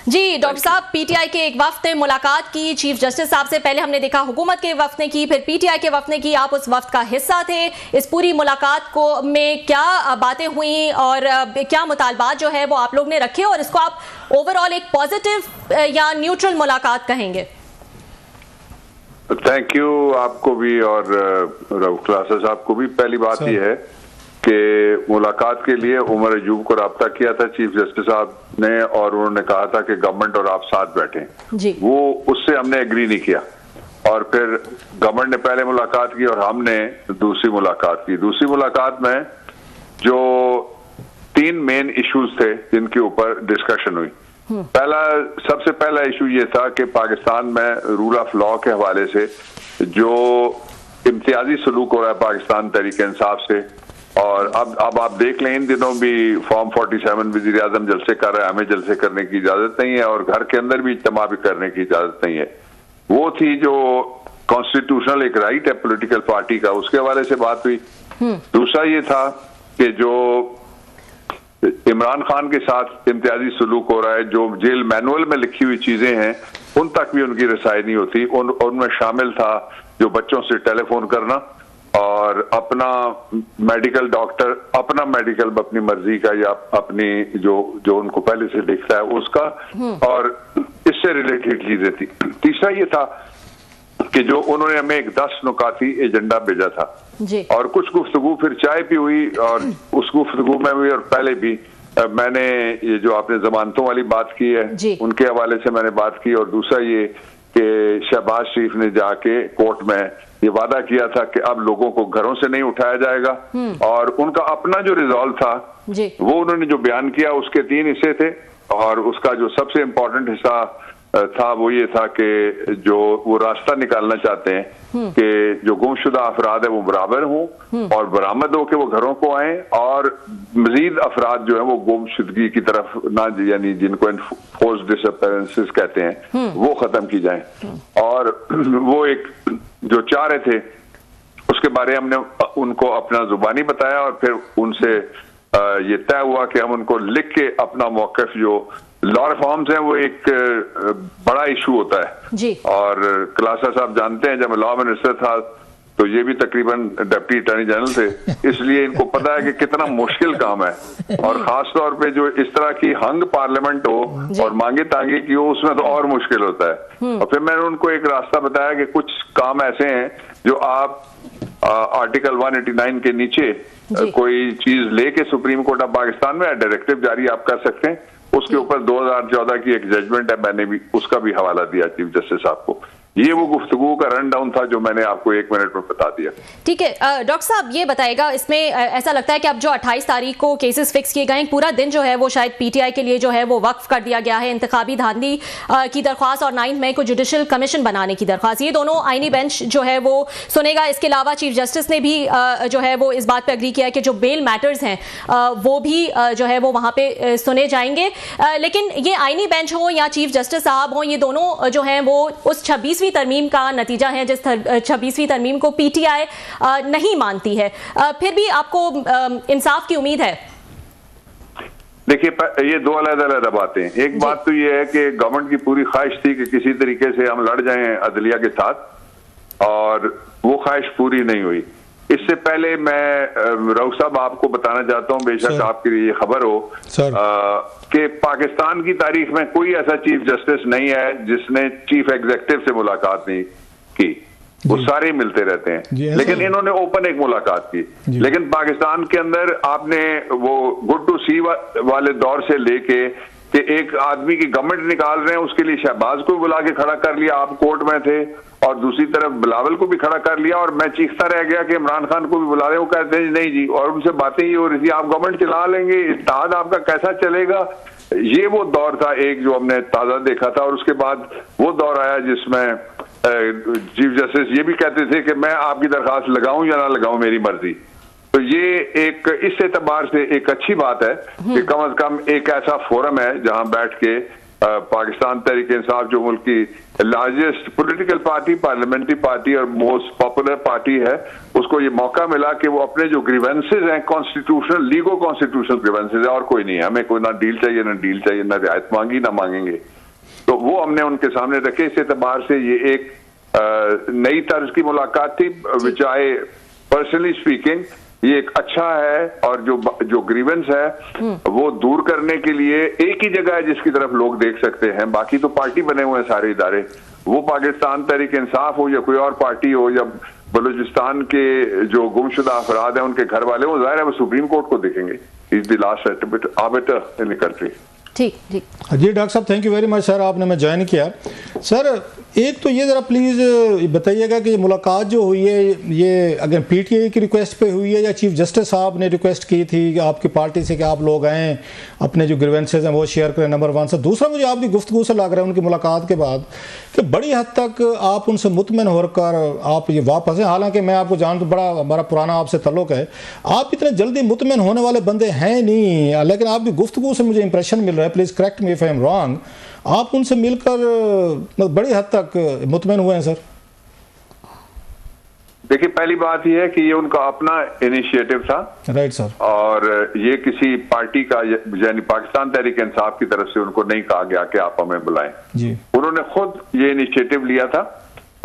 जी doctor साहब, PTI के एक वफ्द ने मुलाकात की चीफ जस्टिस साहब से। पहले हमने देखा हुकूमत के वफ्द ने की, फिर पीटीआई के वफ्द ने की। आप उस वफ्द का हिस्सा थे। इस पूरी मुलाकात को में क्या बातें हुई और क्या मुतालबात जो है वो आप लोग ने रखे, और इसको आप ओवरऑल एक पॉजिटिव या न्यूट्रल मुलाकात कहेंगे? थैंक यू आपको भी और क्लासेस आपको भी। पहली बात यह है कि मुलाकात के लिए उमर अयूब को राब्ता किया था चीफ जस्टिस साहब ने, और उन्होंने कहा था कि गवर्नमेंट और आप साथ बैठे जी। वो उससे हमने एग्री नहीं किया, और फिर गवर्नमेंट ने पहले मुलाकात की और हमने दूसरी मुलाकात की। दूसरी मुलाकात में जो 3 मेन इश्यूज थे जिनके ऊपर डिस्कशन हुई। सबसे पहला इशू ये था कि पाकिस्तान में रूल ऑफ लॉ के हवाले से जो इम्तियाजी सलूक हो रहा है पाकिस्तान तहरीक इंसाफ से, और अब आप देख लें इन दिनों भी फॉर्म 47 वज़ीर आज़म जलसे कर रहा है, हमें जलसे करने की इजाजत नहीं है और घर के अंदर भी इज्तिमा भी करने की इजाजत नहीं है। वो थी जो कॉन्स्टिट्यूशनल एक राइट है पॉलिटिकल पार्टी का, उसके हवाले से बात हुई। दूसरा ये था कि जो इमरान खान के साथ इम्तियाजी सलूक हो रहा है, जो जेल मैनुअल में लिखी हुई चीजें हैं उन तक भी उनकी रसाई नहीं होती। उनमें शामिल था जो बच्चों से टेलीफोन करना और अपना मेडिकल डॉक्टर अपना मेडिकल अपनी मर्जी का या अपनी जो उनको पहले से लिखता है उसका, और इससे रिलेटेड चीजें थी। तीसरा ये था कि जो उन्होंने हमें एक 10 नुकाती एजेंडा भेजा था जी। और कुछ गुफ्तगू फिर चाय भी हुई, और उस गुफ्तगू में भी और पहले भी मैंने ये जो आपने जमानतों वाली बात की है उनके हवाले से मैंने बात की, और दूसरा ये कि शहबाज शरीफ ने जाके कोर्ट में ये वादा किया था कि अब लोगों को घरों से नहीं उठाया जाएगा, और उनका अपना जो रिजॉल्व था वो उन्होंने जो बयान किया उसके 3 हिस्से थे, और उसका जो सबसे इम्पोर्टेंट हिस्सा था वो ये था कि जो वो रास्ता निकालना चाहते हैं कि जो गुमशुदा अफराद है वो बराबर हों और बरामद हो के वो घरों को आए, और मजीद अफराद जो है वो गुमशुदगी की तरफ ना, यानी जिनको फोर्स डिसअपीयरेंसेस कहते हैं वो खत्म की जाए। और वो एक जो चाह रहे थे उसके बारे में हमने उनको अपना जुबानी बताया, और फिर उनसे ये तय हुआ कि हम उनको लिख के अपना मौक़िफ़, जो लॉ रिफॉर्म्स हैं वो एक बड़ा इशू होता है जी। और क्लासा साहब जानते हैं जब मैं लॉ मिनिस्टर था तो ये भी तकरीबन डिप्टी अटॉर्नी जनरल थे, इसलिए इनको पता है कि कितना मुश्किल काम है, और खास तौर पे जो इस तरह की हंग पार्लियामेंट हो और मांगे तांगे की हो उसमें तो और मुश्किल होता है। और फिर मैंने उनको एक रास्ता बताया कि कुछ काम ऐसे हैं जो आप आर्टिकल 189 के नीचे कोई चीज लेके सुप्रीम कोर्ट ऑफ पाकिस्तान में डायरेक्टिव जारी आप कर सकते हैं। उसके ऊपर 2014 की एक जजमेंट है, मैंने भी उसका भी हवाला दिया चीफ जस्टिस साहब को। ये वो गुफ्तगू का रन डाउन था जो मैंने आपको 1 मिनट में बता दिया। ठीक है डॉक्टर साहब, ये बताएगा इसमें ऐसा लगता है कि अब जो 28 तारीख को केसेस फिक्स किए गए, पूरा दिन जो है वो शायद पीटीआई के लिए जो है वो वक्फ कर दिया गया है। इंतखाबी धांधली की दरख्वास्त और 9 मई को जुडिशल कमीशन बनाने की दरख्वास्त, ये दोनों आईनी बेंच जो है वो सुनेगा। इसके अलावा चीफ जस्टिस ने भी जो है वो इस बात पर एग्री किया है कि जो बेल मैटर्स हैं वो भी जो है वो वहाँ पे सुने जाएंगे। लेकिन ये आईनी बेंच हो या चीफ जस्टिस साहब हो, ये दोनों जो हैं वो उस 26वीं तरमीम का नतीजा है, जिस 26वीं तरमीम को पीटीआई नहीं मानती है। फिर भी आपको इंसाफ की उम्मीद है? देखिए, ये 2 अलग-अलग बातें हैं। एक बात तो ये है कि गवर्नमेंट की पूरी ख्वाहिश थी कि किसी तरीके से हम लड़ जाएं अदलिया के साथ, और वो ख्वाहिश पूरी नहीं हुई। इससे पहले मैं रऊफ साहब आपको बताना चाहता हूं, बेशक आपके लिए खबर हो कि पाकिस्तान की तारीख में कोई ऐसा चीफ जस्टिस नहीं है जिसने चीफ एग्जीक्यूटिव से मुलाकात नहीं की। वो सारे मिलते रहते हैं, लेकिन इन्होंने ओपन एक मुलाकात की। लेकिन पाकिस्तान के अंदर आपने वो गुड टू सी वाले दौर से लेके कि एक आदमी की गवर्नमेंट निकाल रहे हैं उसके लिए शहबाज को बुला के खड़ा कर लिया, आप कोर्ट में थे, और दूसरी तरफ बिलावल को भी खड़ा कर लिया, और मैं चीखता रह गया कि इमरान खान को भी बुला रहे। वो कहते हैं नहीं जी, और उनसे बातें ही हो रही थी, आप गवर्नमेंट चला लेंगे, इत्तेहाद आपका कैसा चलेगा। ये वो दौर था एक जो हमने ताजा देखा था, और उसके बाद वो दौर आया जिसमें चीफ जस्टिस ये भी कहते थे कि मैं आपकी दरखास्त लगाऊं या ना लगाऊं, मेरी मर्जी। तो ये एक इस एतबार से एक अच्छी बात है कि कम से कम एक ऐसा फोरम है जहां बैठ के पाकिस्तान तहरीक इंसाफ जो मुल्क की largest political party, parliamentary party और मोस्ट पॉपुलर पार्टी है, उसको ये मौका मिला कि वो अपने जो ग्रीवेंसेज हैं, कॉन्स्टिट्यूशनल लीगो कॉन्स्टिट्यूशनल ग्रीवेंसेज है, और कोई नहीं है, हमें कोई ना डील चाहिए ना डील चाहिए, ना रियायत मांगी ना मांगेंगे, तो वो हमने उनके सामने रखे। इस एतबार से ये एक नई तर्ज की मुलाकात थी, विच आई पर्सनली स्पीकिंग ये एक अच्छा है, और जो ग्रीवेंस है वो दूर करने के लिए एक ही जगह है जिसकी तरफ लोग देख सकते हैं, बाकी तो पार्टी बने हुए हैं सारे इदारे, वो पाकिस्तान तहरीक इंसाफ हो या कोई और पार्टी हो या बलूचिस्तान के जो गुमशुदा अफराद हैं उनके घर वाले, वो जाहिर है वो सुप्रीम कोर्ट को देखेंगे। Is the last arbiter in the country. ठीक ठीक जी डॉक्टर साहब, thank you very much sir, आपने मैं ज्वाइन किया। सर एक तो ये ज़रा प्लीज़ बताइएगा कि ये मुलाकात जो हुई है ये अगर पीटीआई की रिक्वेस्ट पे हुई है या चीफ जस्टिस साहब ने रिक्वेस्ट की थी कि आपकी पार्टी से कि आप लोग आएँ अपने जो ग्रीवेंसेज हैं वो शेयर करें, नंबर 1 से। दूसरा, मुझे आपकी गुफ्तगू से लग रहा है उनकी मुलाकात के बाद कि बड़ी हद तक आप उनसे मुतमिन होकर आप ये वापस हैं, हालांकि मैं आपको जानता हूँ, बड़ा हमारा पुराना आपसे तल्लुक़ है, आप इतने जल्दी मुतमिन होने वाले बंदे हैं नहीं, लेकिन आपकी गुफ्तगू से मुझे इंप्रेशन मिल रहा है, please correct me if I am wrong, आप उनसे मिलकर बड़ी हद तक मुतमईन हुए हैं सर। देखिए, पहली बात यह है कि ये उनका अपना इनिशिएटिव था, राइट सर, और ये किसी पार्टी का यानी पाकिस्तान तहरीक इंसाफ की तरफ से उनको नहीं कहा गया कि आप हमें बुलाएं जी, उन्होंने खुद ये इनिशिएटिव लिया था,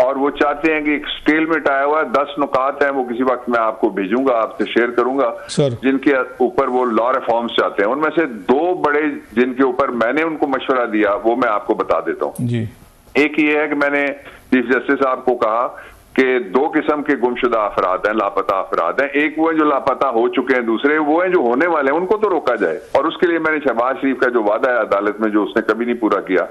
और वो चाहते हैं कि एक स्टेलमेट आया हुआ है, 10 नुकात हैं, वो किसी वक्त मैं आपको भेजूंगा, आपसे शेयर करूंगा, जिनके ऊपर वो लॉ रिफॉर्म्स चाहते हैं। उनमें से 2 बड़े जिनके ऊपर मैंने उनको मशवरा दिया वो मैं आपको बता देता हूँ जी। एक ये है कि मैंने चीफ जस्टिस साहब को कहा कि 2 किस्म के गुमशुदा अफराद हैं, लापता अफराद हैं, एक वो है जो लापता हो चुके हैं, दूसरे वो है जो होने वाले हैं, उनको तो रोका जाए। और उसके लिए मैंने शहबाज शरीफ का जो वादा है अदालत में, जो उसने कभी नहीं पूरा किया,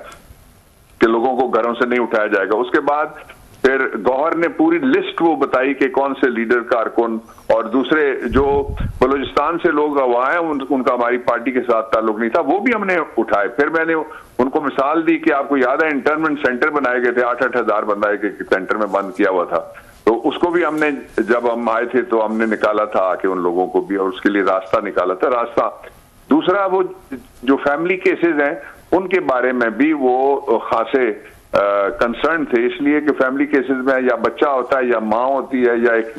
कि लोगों को घरों से नहीं उठाया जाएगा। उसके बाद फिर गौहर ने पूरी लिस्ट वो बताई कि कौन से लीडर, कारकुन और दूसरे जो बलूचिस्तान से लोग वहां हैं उनका हमारी पार्टी के साथ ताल्लुक नहीं था, वो भी हमने उठाए। फिर मैंने उनको मिसाल दी कि आपको याद है इंटर्नमेंट सेंटर बनाए गए थे, 8-8 हजार बंदा एक सेंटर में बंद किया हुआ था, तो उसको भी हमने, जब हम आए थे तो हमने निकाला था आके उन लोगों को भी, और उसके लिए रास्ता निकाला था, रास्ता। दूसरा, वो जो फैमिली केसेस हैं उनके बारे में भी वो खासे कंसर्न थे, इसलिए कि फैमिली केसेस में या बच्चा होता है या माँ होती है या एक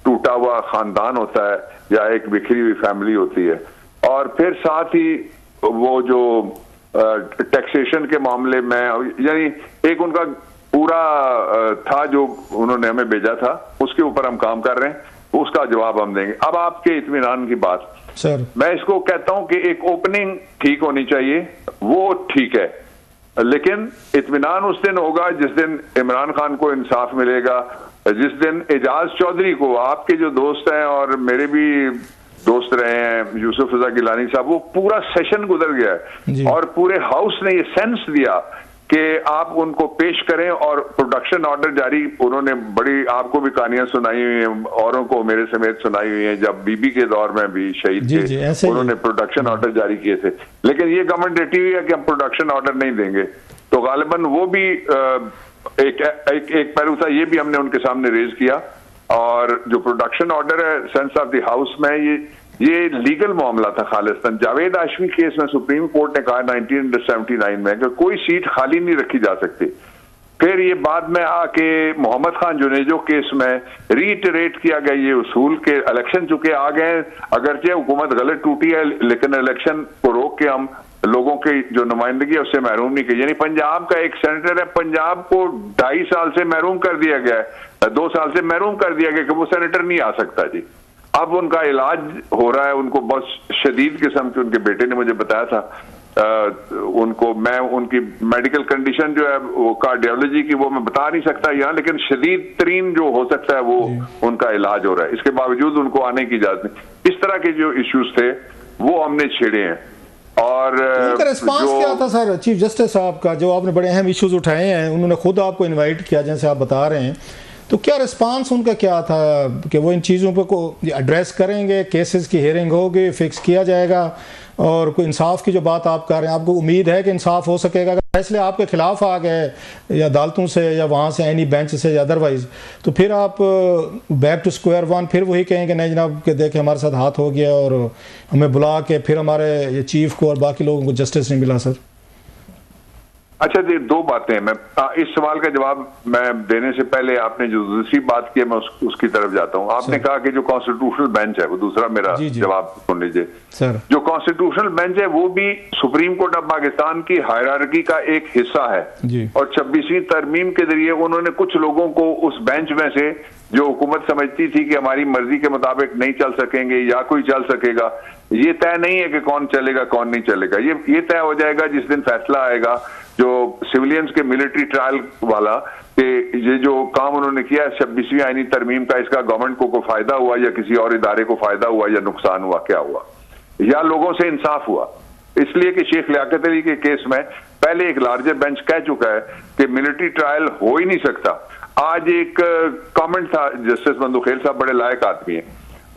टूटा हुआ खानदान होता है या एक बिखरी हुई फैमिली होती है। और फिर साथ ही वो जो टैक्सेशन के मामले में, यानी एक उनका पूरा था जो उन्होंने हमें भेजा था, उसके ऊपर हम काम कर रहे हैं, उसका जवाब हम देंगे। अब आपके इत्मीनान की बात सर, मैं इसको कहता हूं कि एक ओपनिंग ठीक होनी चाहिए, वो ठीक है, लेकिन इत्मीनान उस दिन होगा जिस दिन इमरान खान को इंसाफ मिलेगा, जिस दिन एजाज चौधरी को, आपके जो दोस्त हैं और मेरे भी दोस्त रहे हैं यूसुफ रजा गिलानी साहब, वो पूरा सेशन गुजर गया है और पूरे हाउस ने ये सेंस दिया कि आप उनको पेश करें, और प्रोडक्शन ऑर्डर जारी, उन्होंने बड़ी आपको भी कहानियां सुनाई हुई हैं, औरों को मेरे समेत सुनाई हुई हैं, जब बीबी के दौर में भी शहीद थे उन्होंने प्रोडक्शन ऑर्डर जारी किए थे। लेकिन ये गवर्नमेंट डटी हुई है कि हम प्रोडक्शन ऑर्डर नहीं देंगे, तो गालिबन वो भी एक पहलू था, ये भी हमने उनके सामने रेज किया। और जो प्रोडक्शन ऑर्डर है सेंस ऑफ द हाउस में, ये लीगल मामला था खालिस्तान। जावेद हाशमी केस में सुप्रीम कोर्ट ने कहा 1979 में कि कोई सीट खाली नहीं रखी जा सकती। फिर ये बाद में आके मोहम्मद खान जुनेजो केस में रीइटरेट किया गया ये उसूल के इलेक्शन चुके आ गए, अगरचे हुकूमत गलत टूटी है, लेकिन इलेक्शन को रोक के हम लोगों की जो नुमाइंदगी है उससे महरूम नहीं की। यानी पंजाब का एक सेनेटर है, पंजाब को 2.5 साल से महरूम कर दिया गया है, 2 साल से महरूम कर दिया गया कि वो सेनेटर नहीं आ सकता जी। अब उनका इलाज हो रहा है, उनको बहुत शदीद किस्म के, उनके बेटे ने मुझे बताया था, उनको मैं उनकी मेडिकल कंडीशन जो है वो कार्डियोलॉजी की वो मैं बता नहीं सकता यहाँ, लेकिन शदीद तरीन जो हो सकता है वो उनका इलाज हो रहा है, इसके बावजूद उनको आने की इजाजत नहीं। इस तरह के जो इश्यूज थे वो हमने छेड़े हैं। और उनका रिस्पांस क्या था सर चीफ जस्टिस साहब का, जो आपने बड़े अहम इश्यूज उठाए हैं, उन्होंने खुद आपको इनवाइट किया जैसे आप बता रहे हैं, तो क्या रिस्पांस उनका क्या था कि वो इन चीज़ों पर को एड्रेस करेंगे, केसेस की हियरिंग होगी, फिक्स किया जाएगा, और कोई इंसाफ की जो बात आप कर रहे हैं, आपको उम्मीद है कि इंसाफ हो सकेगा? अगर फैसले आपके खिलाफ आ गए या अदालतों से या वहाँ से एनी बेंच से या अदरवाइज, तो फिर आप बैक टू स्क्वायर वन, फिर वही कहेंगे नहीं जनाब कि देखें हमारे साथ हाथ हो गया और हमें बुला के फिर हमारे ये चीफ को और बाकी लोगों को जस्टिस नहीं मिला? सर अच्छा, ये दो बातें हैं। मैं इस सवाल का जवाब मैं देने से पहले आपने जो दूसरी बात की है मैं उसकी तरफ जाता हूं। आपने कहा कि जो कॉन्स्टिट्यूशनल बेंच है, वो दूसरा मेरा जवाब सुन लीजिए सर। जो कॉन्स्टिट्यूशनल बेंच है वो भी सुप्रीम कोर्ट ऑफ पाकिस्तान की हायरार्की का एक हिस्सा है और 26वीं तरमीम के जरिए उन्होंने कुछ लोगों को उस बेंच में से, जो हुकूमत समझती थी कि हमारी मर्जी के मुताबिक नहीं चल सकेंगे या कोई चल सकेगा, ये तय नहीं है कि कौन चलेगा कौन नहीं चलेगा। ये तय हो जाएगा जिस दिन फैसला आएगा जो सिविलियंस के मिलिट्री ट्रायल वाला, कि ये जो काम उन्होंने किया 26वीं आईनी तरमीम का, इसका गवर्नमेंट को फायदा हुआ या किसी और इदारे को फायदा हुआ या नुकसान हुआ, क्या हुआ, या लोगों से इंसाफ हुआ। इसलिए कि शेख लियाकत अली के केस में पहले एक लार्जर बेंच कह चुका है कि मिलिट्री ट्रायल हो ही नहीं सकता। आज एक कमेंट था, जस्टिस मंदुखेल साहब बड़े लायक आदमी हैं,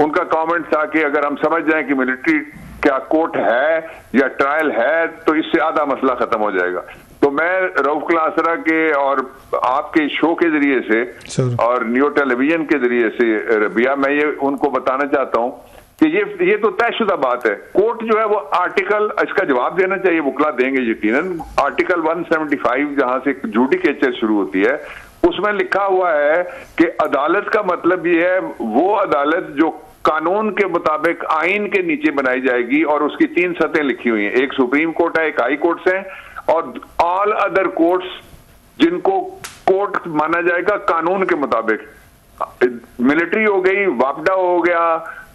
उनका कमेंट था कि अगर हम समझ जाएं कि मिलिट्री क्या कोर्ट है या ट्रायल है तो इससे आधा मसला खत्म हो जाएगा। तो मैं रऊफ क्लासरा के और आपके शो के जरिए से और न्यू टेलीविजन के जरिए से रबिया, मैं ये उनको बताना चाहता हूं कि ये तो तयशुदा बात है। कोर्ट जो है वो आर्टिकल, इसका जवाब देना चाहिए, वकला देंगे यकीनन। आर्टिकल 175 जहां से जुडिकेचर शुरू होती है, उसमें लिखा हुआ है कि अदालत का मतलब ये है वो अदालत जो कानून के मुताबिक आइन के नीचे बनाई जाएगी, और उसकी 3 सतहें लिखी हुई हैं। एक सुप्रीम कोर्ट है, एक हाई कोर्ट्स है, और ऑल अदर कोर्ट्स जिनको कोर्ट माना जाएगा कानून के मुताबिक। मिलिट्री हो गई, वापडा हो गया,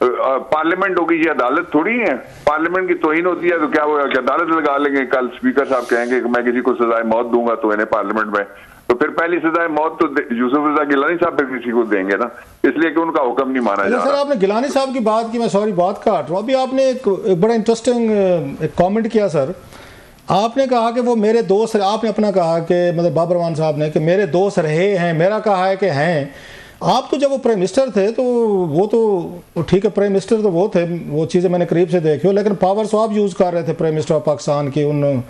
पार्लियामेंट हो गई, ये अदालत थोड़ी है। पार्लियामेंट की तौहीन होती है तो क्या होगा कि अदालत लगा लेंगे। कल स्पीकर साहब कहेंगे कि मैं किसी को सजाए मौत दूंगा तो इन्हें पार्लियामेंट में, तो फिर पहली सजाए मौत तो यूसुफ रजा गिलानी साहब फिर किसी को देंगे ना, इसलिए कि उनका हुक्म नहीं माना जा रहा। सर आपने गिलानी साहब की बात की, मैं सॉरी बात काट रहा हूँ, अभी आपने एक बड़ा इंटरेस्टिंग एक कमेंट किया सर। आपने कहा कि वो मेरे दोस्त, आपने अपना कहा कि मतलब बाबर रहमान साहब ने कि मेरे दोस्त रहे हैं, मेरा कहा है कि हैं। आप तो जब वो प्राइम मिनिस्टर थे तो वो तो ठीक है, प्राइम मिनिस्टर तो वो थे, वो चीज़ें मैंने करीब से देखी हो, लेकिन पावर तो आप यूज़ कर रहे थे प्राइम मिनिस्टर ऑफ पाकिस्तान की उन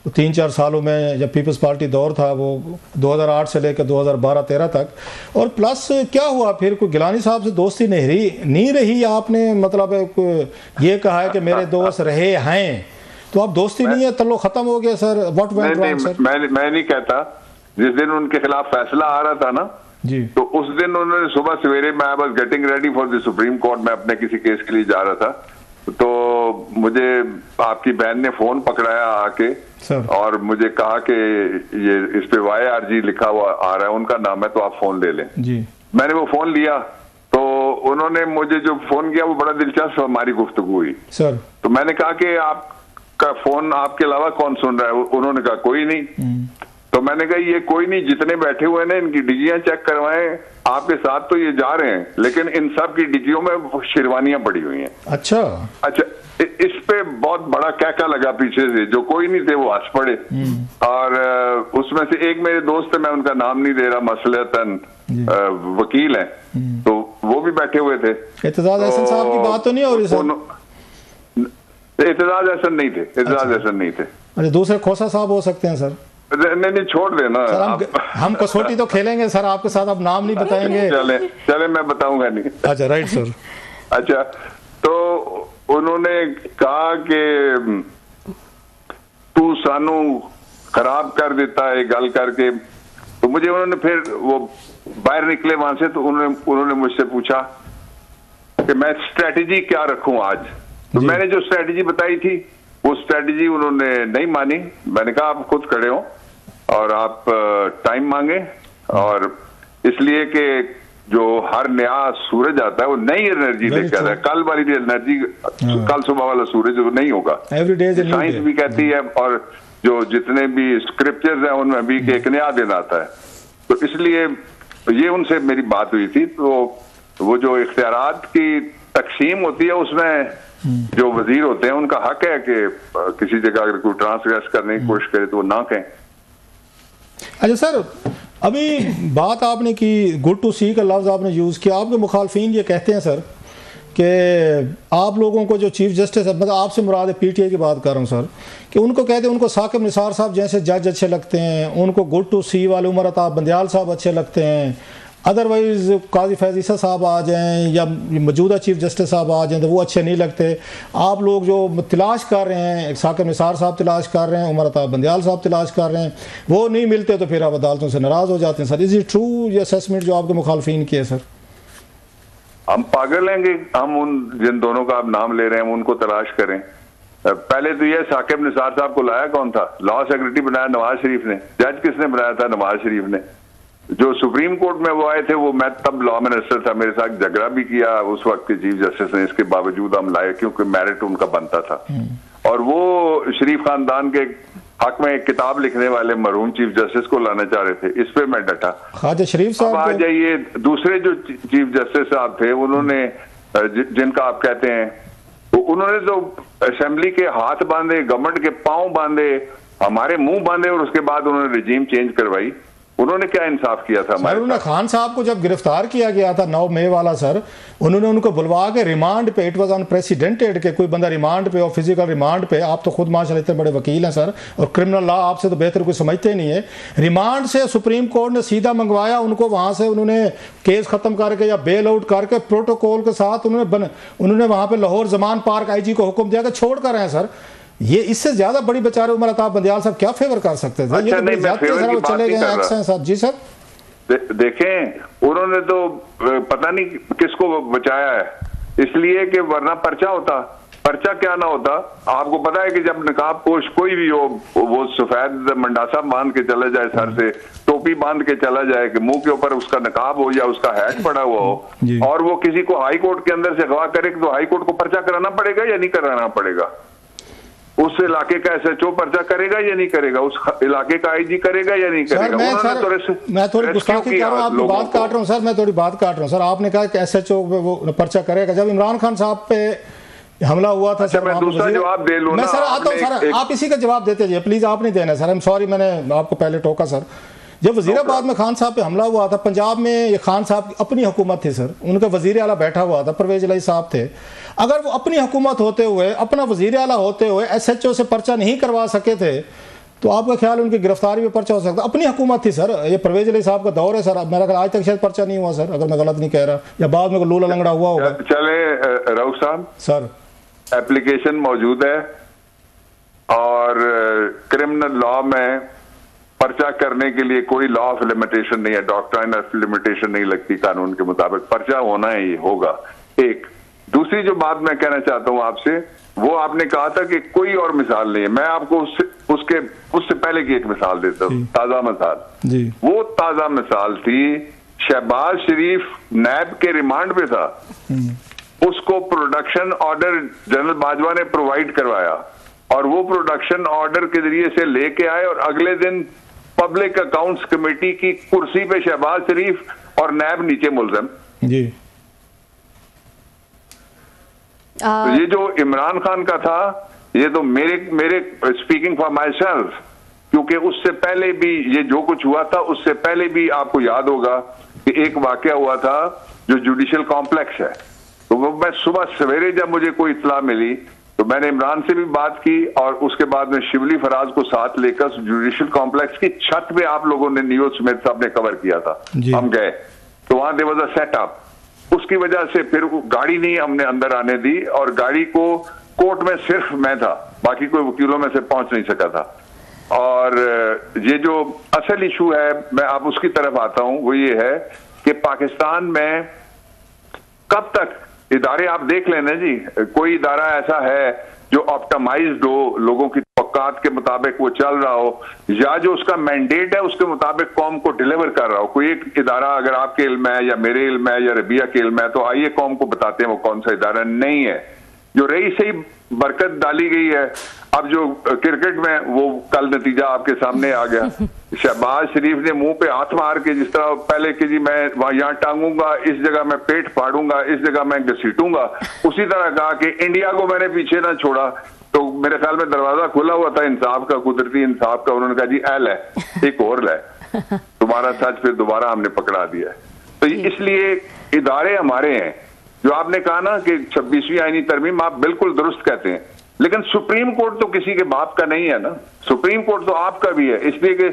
3-4 सालों में जब पीपल्स पार्टी दौर था, वो 2008 से लेकर 2012-13 तक। और प्लस क्या हुआ फिर, कोई गिलानी साहब से दोस्ती नहीं रही, आपने मतलब ये कहा है कि मेरे दोस्त रहे हैं, तो अब दोस्ती नहीं है, तल्लो खत्म हो गया sir. What went wrong sir? मैं नहीं कहता। जिस दिन उनके खिलाफ फैसला आ रहा था ना जी, तो उस दिन उन्होंने सुबह सवेरे, मैं बस getting ready for the supreme court, मैं अपने किसी केस के लिए जा रहा था, तो मुझे आपकी बहन ने फोन पकड़ाया आके और मुझे कहा कि ये इस पे YRG लिखा हुआ आ रहा है, उनका नाम है, तो आप फोन ले लें जी। मैंने वो फोन लिया तो उन्होंने मुझे जो फोन किया वो बड़ा दिलचस्प हमारी गुफ्तगू हुई सर। तो मैंने कहा कि आपका फोन आपके अलावा कौन सुन रहा है? उन्होंने कहा कोई नहीं। तो मैंने कहा ये कोई नहीं, जितने बैठे हुए हैं इनकी डिजियां चेक करवाएं, आपके साथ तो ये जा रहे हैं, लेकिन इन सब की डिजियों में शेरवानियां पड़ी हुई हैं। अच्छा, इस पे बहुत बड़ा कहका लगा पीछे से, जो कोई नहीं थे वो हंस पड़े। और उसमें से एक मेरे दोस्त है, मैं उनका नाम नहीं दे रहा, मसलतन वकील है, तो वो भी बैठे हुए थे। एतजाज हसन साहब की बात तो नहीं हो रही सर? एतजाज हसन नहीं थे, एतजाज हसन नहीं थे। अच्छा, दूसरे खोसा साहब हो सकते हैं सर? नहीं छोड़ देना सर, हम कसौटी तो खेलेंगे सर आपके साथ, अब नाम नहीं बताएंगे। चले मैं बताऊंगा नहीं। अच्छा राइट सर। अच्छा, तो उन्होंने कहा कि तू सानू खराब कर देता है गल करके, तो मुझे उन्होंने फिर वो बाहर निकले वहां से, तो उन्होंने मुझसे पूछा कि मैं स्ट्रेटेजी क्या रखूं आज। तो मैंने जो स्ट्रेटेजी बताई थी वो स्ट्रेटेजी उन्होंने नहीं मानी। मैंने कहा आप खुद खड़े हो और आप टाइम मांगे, और इसलिए कि जो हर नया सूरज आता है वो नई एनर्जी लेकर आता है। कल वाली एनर्जी, कल सुबह वाला सूरज वो नहीं होगा। साइंस भी कहती है और जो जितने भी स्क्रिप्चर्स हैं उनमें भी एक नया दिन आता है। तो इसलिए ये उनसे मेरी बात हुई थी। तो वो जो इख्तियारात की तकसीम होती है उसमें जो वजीर होते हैं उनका हक है कि किसी जगह अगर कोई ट्रांसग्रेस करने की कोशिश करे तो वो ना कहें। अच्छा सर, अभी बात आपने की गुड टू सी का लफ्ज़ आपने यूज़ किया, आपके मुखालफिन ये कहते हैं सर कि आप लोगों को जो चीफ जस्टिस, मतलब आपसे मुराद PTI की बात कर रहा हूँ सर, कि उनको कहते हैं उनको साकिब निसार साहब जैसे जज अच्छे लगते हैं, उनको गुड टू सी वाले उमर अताब बंदयाल साहब अच्छे लगते हैं, अदरवाइज काजी फैज़ ईसा साहब आ जाएं या मौजूदा चीफ जस्टिस साहब आ जाएं तो वो अच्छे नहीं लगते। आप लोग जो तलाश कर रहे हैं, साकिब निसार साहब तलाश कर रहे हैं, उमर अता बंदियाल साहब तलाश कर रहे हैं, वो नहीं मिलते तो फिर आप अदालतों से नाराज़ हो जाते हैं। सर, इज इट ट्रू ये असेसमेंट जो आपके मुखालफिन की है? सर, हम पागल हैं कि हम उन जिन दोनों का आप नाम ले रहे हैं उनको तलाश करें? पहले तो ये साकिब निसार साहब को लाया कौन था? लॉ सेक्रेटरी बनाया नवाज शरीफ ने। जज किसने बनाया था? नवाज शरीफ ने। जो सुप्रीम कोर्ट में वो आए थे, वो मैं तब लॉ मिनिस्टर था, मेरे साथ झगड़ा भी किया उस वक्त के चीफ जस्टिस ने, इसके बावजूद हम लाए क्योंकि मेरिट उनका बनता था। और वो शरीफ खानदान के हक में एक किताब लिखने वाले मरहूम चीफ जस्टिस को लाना चाह रहे थे, इस पे मैं डटा। ख्वाजा शरीफ साहब आ जाइए, दूसरे जो चीफ जस्टिस साहब थे, उन्होंने जिनका आप कहते हैं, तो उन्होंने तो असेंबली के हाथ बांधे, गवर्नमेंट के पांव बांधे, हमारे मुंह बांधे, और उसके बाद उन्होंने रिजीम चेंज करवाई। उन्होंने क्या इंसाफ किया था? सर, उन्होंने खान साहब को जब गिरफ्तार किया गया था 9 मई वाला, सर, उन्होंने उनको बुलवा के रिमांड पे, इट वाज अनप्रेसिडेंटेड के कोई बंदा रिमांड पे और फिजिकल रिमांड पे, आप तो खुद माशाल्लाह इतने बड़े वकील हैं सर, और क्रिमिनल लॉ आपसे तो बेहतर कोई समझते नहीं है। रिमांड से सुप्रीम कोर्ट ने सीधा मंगवाया उनको, वहां से उन्होंने केस खत्म करके या बेल आउट करके प्रोटोकॉल के साथ उन्होंने वहां पे लाहौर जमान पार्क IG को हुक्म दिया कि छोड़ कर हैं। सर, ये इससे ज्यादा बड़ी बेचारे उमर अता बंदियाल साहब क्या फेवर कर सकते थे? अच्छा, ये तो चले गए एक्शन साहब। जी सर, देखें, उन्होंने तो पता नहीं किसको बचाया है, इसलिए कि वरना पर्चा होता। पर्चा क्या ना होता। आपको पता है कि जब नकाब पोश कोई भी हो, वो सफेद मंडासा बांध के चला जाए, सर से टोपी बांध के चला जाए, कि मुंह के ऊपर उसका नकाब हो या उसका हैट पड़ा हुआ हो, और वो किसी को हाई कोर्ट के अंदर से अगवा करे, तो हाई कोर्ट को पर्चा कराना पड़ेगा या नहीं कराना पड़ेगा? उस इलाके का SHO पर्चा करेगा या नहीं करेगा? उस इलाके का IG करेगा या नहीं करेगा? मैं थोड़ी गुस्ताखी कर रहा हूं, आपकी बात काट रहा हूं सर, मैं थोड़ी बात काट रहा हूं सर। आपने कहा कि SHO वो पर्चा करेगा। जब इमरान खान साहब पे हमला हुआ था, अच्छा, मैं दूसरा जवाब दे लूं ना? मैं सर आता हूं सर, आप इसी का जवाब देते जाइए प्लीज, आप नहीं देना सर। आई एम सॉरी, मैंने आपको पहले टोका सर। जब वजीराबाद में खान साहब पे हमला हुआ था, पंजाब में ये खान साहब की अपनी हुकूमत थी सर, उनका वजीर आला बैठा हुआ था, परवेज इलाही साहब थे। अगर वो अपनी हुकूमत होते हुए, अपना वजीर आला होते हुए SHO से पर्चा नहीं करवा सके थे, तो आपका ख्याल उनकी गिरफ्तारी में पर्चा हो सकता? अपनी हुकूमत थी सर, ये परवेज इलाही साहब का दौर है सर। मेरा ख्याल आज तक शायद पर्चा नहीं हुआ सर, अगर मैं गलत नहीं कह रहा, या बाद में लूला लंगड़ा हुआ होगा। चले राउत साहब, सर एप्लीकेशन मौजूद है, और क्रिमिनल लॉ में पर्चा करने के लिए कोई लॉ ऑफ लिमिटेशन नहीं है, डॉक्ट्राइन ऑफ लिमिटेशन नहीं लगती कानून के मुताबिक। पर्चा होना ही होगा। एक दूसरी जो बात मैं कहना चाहता हूं आपसे, वो आपने कहा था कि कोई और मिसाल नहीं है। मैं आपको उससे पहले की एक मिसाल देता हूं, ताजा मिसाल जी। वो ताजा मिसाल थी, शहबाज शरीफ नैब के रिमांड पे था, उसको प्रोडक्शन ऑर्डर जनरल बाजवा ने प्रोवाइड करवाया, और वो प्रोडक्शन ऑर्डर के जरिए से लेके आए, और अगले दिन पब्लिक अकाउंट्स कमेटी की कुर्सी पे शहबाज शरीफ और नैब नीचे मुलजम जी। तो ये जो इमरान खान का था, ये तो मेरे स्पीकिंग फॉर माई सेल्फ, क्योंकि उससे पहले भी ये जो कुछ हुआ था, उससे पहले भी आपको याद होगा कि एक वाकया हुआ था जो जुडिशियल कॉम्प्लेक्स है। तो वो मैं सुबह सवेरे जब मुझे कोई इत्तला मिली, तो मैंने इमरान से भी बात की, और उसके बाद में शिवली फराज को साथ लेकर जुडिशियल कॉम्प्लेक्स की छत पे आप लोगों ने, नियो स्मिथ साहब ने कवर किया था, हम गए, तो वहां देयर वाज अ सेटअप। उसकी वजह से फिर गाड़ी नहीं हमने अंदर आने दी, और गाड़ी को कोर्ट में सिर्फ मैं था, बाकी कोई वकीलों में से पहुंच नहीं सका था। और ये जो असल इशू है, मैं अब उसकी तरफ आता हूं, वो ये है कि पाकिस्तान में कब तक इदारे, आप देख लेना जी, कोई इदारा ऐसा है जो ऑप्टिमाइज्ड हो, लोगों की तवक्कात के मुताबिक वो चल रहा हो, या जो उसका मैंडेट है उसके मुताबिक कौम को डिलीवर कर रहा हो। कोई एक इदारा अगर आपके इल्म है, या मेरे इल्म है, या रबिया के इल्म है, तो आइए कौम को बताते हैं वो कौन सा इदारा नहीं है। जो रही सही बरकत डाली गई है, अब जो क्रिकेट में वो कल नतीजा आपके सामने आ गया, शहबाज शरीफ ने मुंह पे हाथ मार के, जिस तरह पहले कि जी मैं यहाँ टांगूंगा, इस जगह मैं पेट फाड़ूंगा, इस जगह मैं घसीटूंगा, उसी तरह कहा कि इंडिया को मैंने पीछे ना छोड़ा। तो मेरे ख्याल में दरवाजा खुला हुआ था इंसाफ का, कुदरती इंसाफ का। उन्होंने कहा जी एल है, एक और है, तुम्हारा सच फिर दोबारा हमने पकड़ा दिया। तो इसलिए इदारे हमारे हैं। जो आपने कहा ना कि 26वीं आईनी तरमीम, आप बिल्कुल दुरुस्त कहते हैं, लेकिन सुप्रीम कोर्ट तो किसी के बाप का नहीं है ना, सुप्रीम कोर्ट तो आपका भी है, इसलिए कि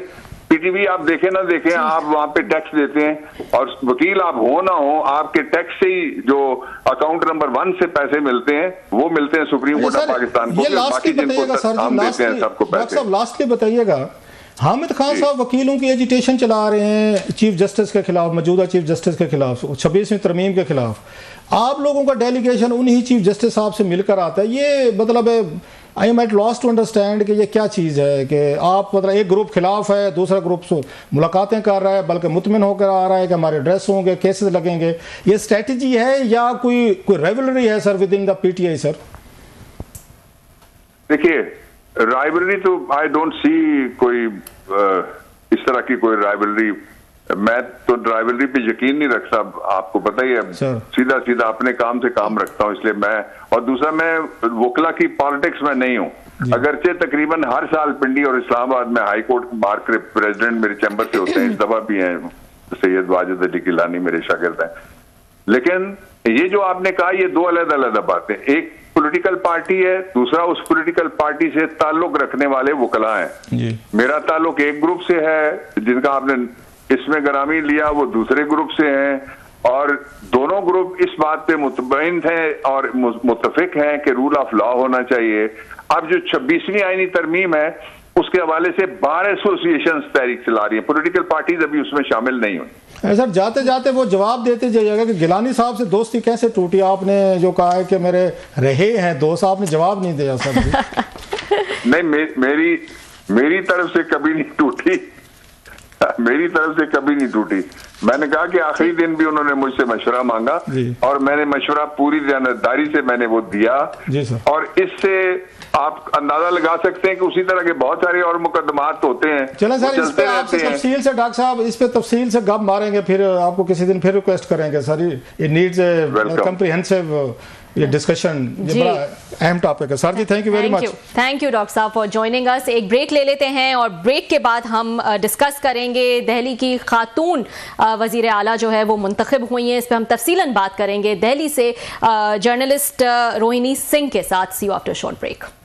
पीटीवी आप देखें ना देखें, आप वहां पे टैक्स देते हैं और वकील आप हो ना हो, आपके टैक्स से ही जो अकाउंट नंबर 1 से पैसे मिलते हैं वो मिलते हैं सुप्रीम कोर्ट ऑफ पाकिस्तान को। बाकी जिनको हम देते हैं सबको पैसे। लास्टली बताइएगा, हामिद खान साहब वकीलों की एजिटेशन चला रहे हैं चीफ जस्टिस के खिलाफ, मौजूदा चीफ जस्टिस के खिलाफ, 26वीं तरमीम के खिलाफ। आप लोगों का डेलीगेशन उन्हीं चीफ जस्टिस साहब से मिलकर आता है। ये मतलब I am at loss to understand कि ये क्या चीज़ है कि आप मतलब एक ग्रुप खिलाफ है, दूसरा ग्रुप मुलाकातें कर रहा है, बल्कि मुतमिन होकर आ रहा है कि हमारे ड्रेस होंगे, केसेस लगेंगे। ये स्ट्रेटजी है या कोई राइवलरी है sir with in the PTI? Sir देखिए, राइवलरी तो आई डोंट सी कोई इस तरह की कोई राइवलरी। मैं तो राइवलरी पे यकीन नहीं रखता, आपको पता ही है। सीधा सीधा अपने काम से काम रखता हूं, इसलिए मैं, और दूसरा मैं वकला की पॉलिटिक्स में नहीं हूं। अगरचे तकरीबन हर साल पिंडी और इस्लामाबाद में हाई कोर्ट बार के प्रेसिडेंट मेरे चैम्बर से होते हैं, इस दफा भी हैं सैयद वाजिद अली गिलानी मेरे शागिर्द हैं। लेकिन ये जो आपने कहा, ये दो अलग-अलग बातें। एक पॉलिटिकल पार्टी है, दूसरा उस पॉलिटिकल पार्टी से ताल्लुक रखने वाले वकला हैं। मेरा ताल्लुक एक ग्रुप से है, जिनका आपने इसमें ग्रामी लिया, वो दूसरे ग्रुप से हैं, और दोनों ग्रुप इस बात पे मुतमईन हैं और मुत्तफिक हैं कि रूल ऑफ लॉ होना चाहिए। अब जो 26वीं आईनी तरमीम है, उसके हवाले से बार एसोसिएशन तहरीक चला रही है, पॉलिटिकल पार्टीज अभी उसमें शामिल नहीं हुई। सर जाते जाते वो जवाब देते जाइएगा कि गिलानी साहब से दोस्ती कैसे टूटी? आपने जो कहा है कि मेरे रहे हैं दोस्त, आपने जवाब नहीं दिया सर। नहीं, मेरी तरफ से कभी नहीं टूटी, मेरी तरफ से कभी नहीं टूटी। मैंने कहा कि आखिरी दिन भी उन्होंने मुझसे मशवरा मांगा और मैंने मशवरा पूरी जानदारी से मैंने वो दिया। और इससे आप अंदाजा लगा सकते हैं कि उसी तरह के बहुत सारे और मुकदमात होते हैं। चलें सर, इस पे आपसे तफसील से डॉक्टर साहब इस पे तफसील से गप मारेंगे, फिर आपको किसी दिन फिर रिक्वेस्ट करेंगे सर। ये नीड्स ए कॉम्प्रिहेंसिव ये डिस्कशन, ये बड़ा अहम टॉपिक है। Sir ji thank you very much. Thank you doctor साहब फॉर जॉइनिंग अस। एक ब्रेक ले लेते हैं और ब्रेक के बाद हम डिस्कस करेंगे दिल्ली की खातून वजीर आला जो है वो मुंतखब हुई हैं, इस पर हम तफसीलन बात करेंगे दिल्ली से जर्नलिस्ट रोहिणी सिंह के साथ। सी यू आफ्टर शॉर्ट ब्रेक।